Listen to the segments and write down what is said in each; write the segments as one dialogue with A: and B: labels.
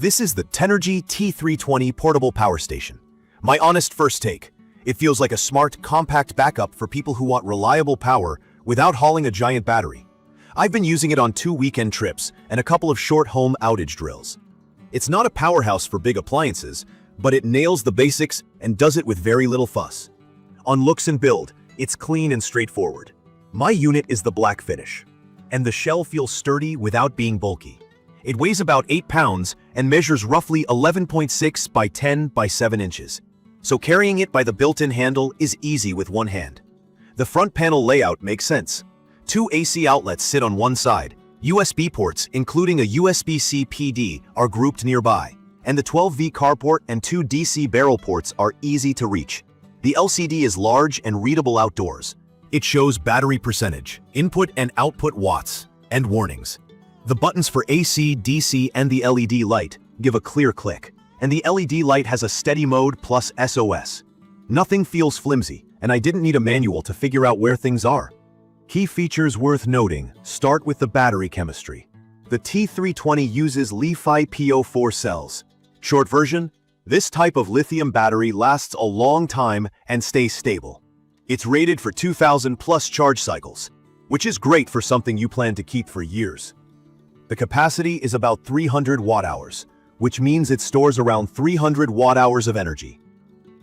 A: This is the Tenergy T320 portable power station. My honest first take. It feels like a smart, compact backup for people who want reliable power without hauling a giant battery. I've been using it on 2 weekend trips and a couple of short home outage drills. It's not a powerhouse for big appliances, but it nails the basics and does it with very little fuss. On looks and build, it's clean and straightforward. My unit is the black finish, and the shell feels sturdy without being bulky. It weighs about 8 pounds and measures roughly 11.6 by 10 by 7 inches. So carrying it by the built-in handle is easy with one hand. The front panel layout makes sense. 2 AC outlets sit on one side. USB ports, including a USB-C PD, are grouped nearby. And the 12V carport and 2 DC barrel ports are easy to reach. The LCD is large and readable outdoors. It shows battery percentage, input and output watts, and warnings. The buttons for AC, DC, and the LED light give a clear click, and the LED light has a steady mode plus SOS. Nothing feels flimsy, and I didn't need a manual to figure out where things are. Key features worth noting start with the battery chemistry. The T320 uses Li-Fi-Po4 cells. Short version, this type of lithium battery lasts a long time and stays stable. It's rated for 2,000 plus charge cycles, which is great for something you plan to keep for years. The capacity is about 300 watt-hours, which means it stores around 300 watt-hours of energy.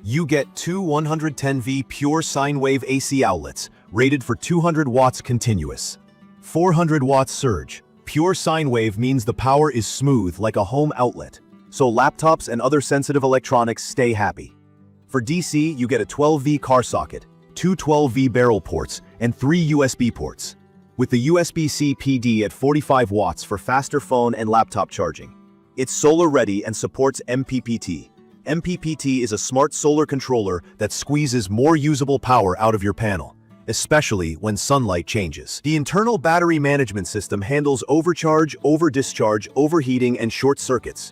A: You get 2 110V pure sine wave AC outlets, rated for 200 watts continuous. 400 watts surge. Pure sine wave means the power is smooth like a home outlet, so laptops and other sensitive electronics stay happy. For DC, you get a 12V car socket, 2 12V barrel ports, and 3 USB ports, with the USB-C PD at 45 watts for faster phone and laptop charging. It's solar-ready and supports MPPT. MPPT is a smart solar controller that squeezes more usable power out of your panel, especially when sunlight changes. The internal battery management system handles overcharge, over-discharge, overheating, and short circuits.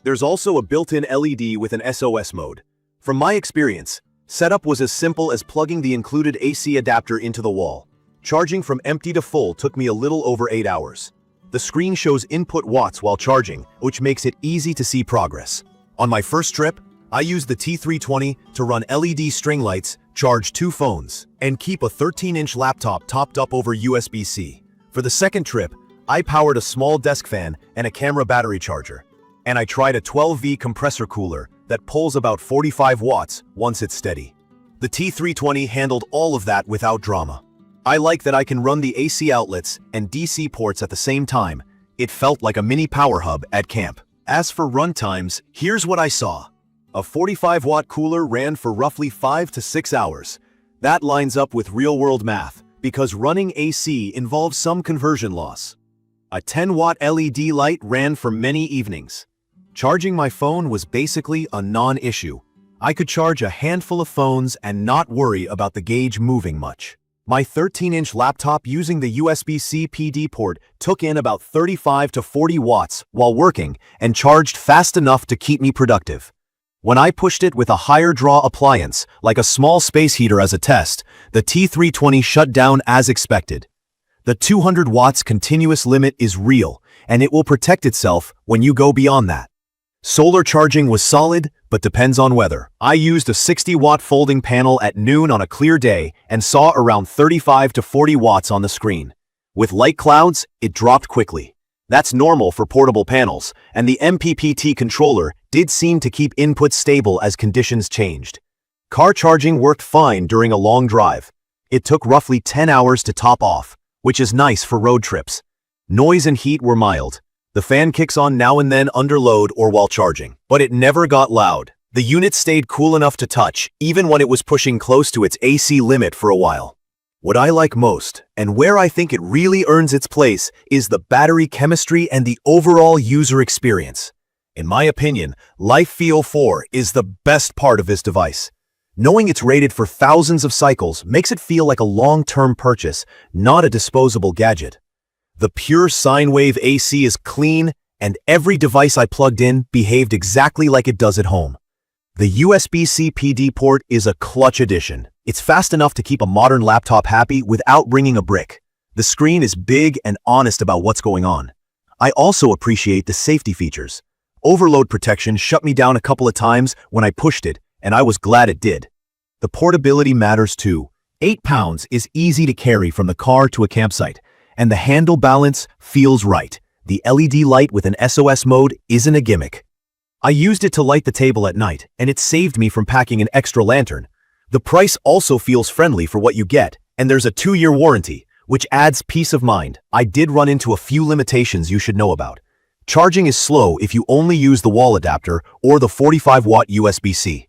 A: There's also a built-in LED with an SOS mode. From my experience, setup was as simple as plugging the included AC adapter into the wall. Charging from empty to full took me a little over 8 hours. The screen shows input watts while charging, which makes it easy to see progress. On my first trip, I used the T320 to run LED string lights, charge 2 phones, and keep a 13-inch laptop topped up over USB-C. For the second trip, I powered a small desk fan and a camera battery charger. And I tried a 12V compressor cooler that pulls about 45 watts once it's steady. The T320 handled all of that without drama. I like that I can run the AC outlets and DC ports at the same time. It felt like a mini power hub at camp. As for run times, here's what I saw. A 45-watt cooler ran for roughly 5 to 6 hours. That lines up with real-world math, because running AC involves some conversion loss. A 10-watt LED light ran for many evenings. Charging my phone was basically a non-issue. I could charge a handful of phones and not worry about the gauge moving much. My 13-inch laptop using the USB-C PD port took in about 35 to 40 watts while working and charged fast enough to keep me productive. When I pushed it with a higher draw appliance, like a small space heater as a test, the T320 shut down as expected. The 200 watts continuous limit is real, and it will protect itself when you go beyond that. Solar charging was solid, but depends on weather. I used a 60-watt folding panel at noon on a clear day and saw around 35 to 40 watts on the screen. With light clouds, it dropped quickly. That's normal for portable panels, and the MPPT controller did seem to keep input stable as conditions changed. Car charging worked fine during a long drive. It took roughly 10 hours to top off, which is nice for road trips. Noise and heat were mild. The fan kicks on now and then under load or while charging, but it never got loud. The unit stayed cool enough to touch, even when it was pushing close to its AC limit for a while. What I like most, and where I think it really earns its place, is the battery chemistry and the overall user experience. In my opinion, Li-Fi-Po4 is the best part of this device. Knowing it's rated for thousands of cycles makes it feel like a long-term purchase, not a disposable gadget. The pure sine wave AC is clean, and every device I plugged in behaved exactly like it does at home. The USB-C PD port is a clutch addition. It's fast enough to keep a modern laptop happy without bringing a brick. The screen is big and honest about what's going on. I also appreciate the safety features. Overload protection shut me down a couple of times when I pushed it, and I was glad it did. The portability matters too. 8 pounds is easy to carry from the car to a campsite, and the handle balance feels right. The LED light with an SOS mode isn't a gimmick. I used it to light the table at night, and it saved me from packing an extra lantern. The price also feels friendly for what you get, and there's a 2-year warranty, which adds peace of mind. I did run into a few limitations you should know about. Charging is slow if you only use the wall adapter or the 45-watt USB-C.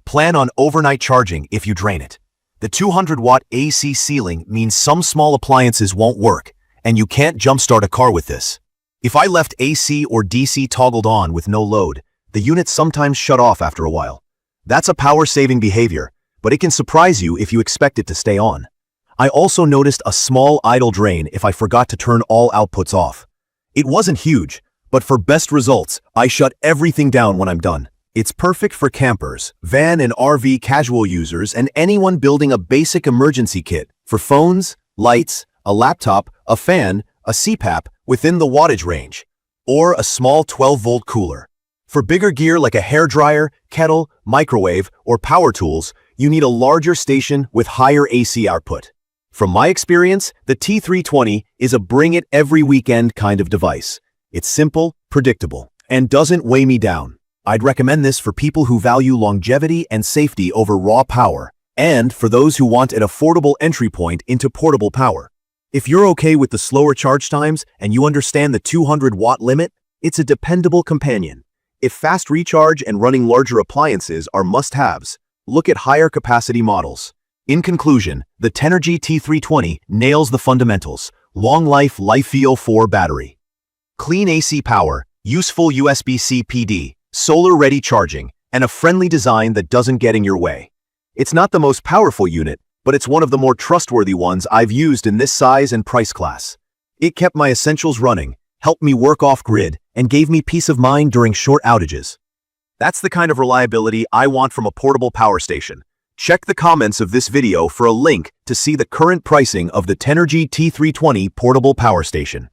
A: Plan on overnight charging if you drain it. The 200-watt AC ceiling means some small appliances won't work, and you can't jumpstart a car with this. If I left AC or DC toggled on with no load, the unit sometimes shut off after a while. That's a power-saving behavior, but it can surprise you if you expect it to stay on. I also noticed a small idle drain if I forgot to turn all outputs off. It wasn't huge, but for best results, I shut everything down when I'm done. It's perfect for campers, van and RV casual users, and anyone building a basic emergency kit for phones, lights, a laptop, a fan, a CPAP within the wattage range, or a small 12-volt cooler. For bigger gear like a hairdryer, kettle, microwave, or power tools, you need a larger station with higher AC output. From my experience, the T320 is a bring-it-every-weekend kind of device. It's simple, predictable, and doesn't weigh me down. I'd recommend this for people who value longevity and safety over raw power, and for those who want an affordable entry point into portable power. If you're okay with the slower charge times and you understand the 200-watt limit, it's a dependable companion. If fast recharge and running larger appliances are must-haves, look at higher capacity models. In conclusion, the Tenergy T320 nails the fundamentals: long life LiFePO4 battery, clean AC power, useful USB-C PD, solar-ready charging, and a friendly design that doesn't get in your way. It's not the most powerful unit, but it's one of the more trustworthy ones I've used in this size and price class. It kept my essentials running, helped me work off-grid, and gave me peace of mind during short outages. That's the kind of reliability I want from a portable power station. Check the comments of this video for a link to see the current pricing of the Tenergy T320 portable power station.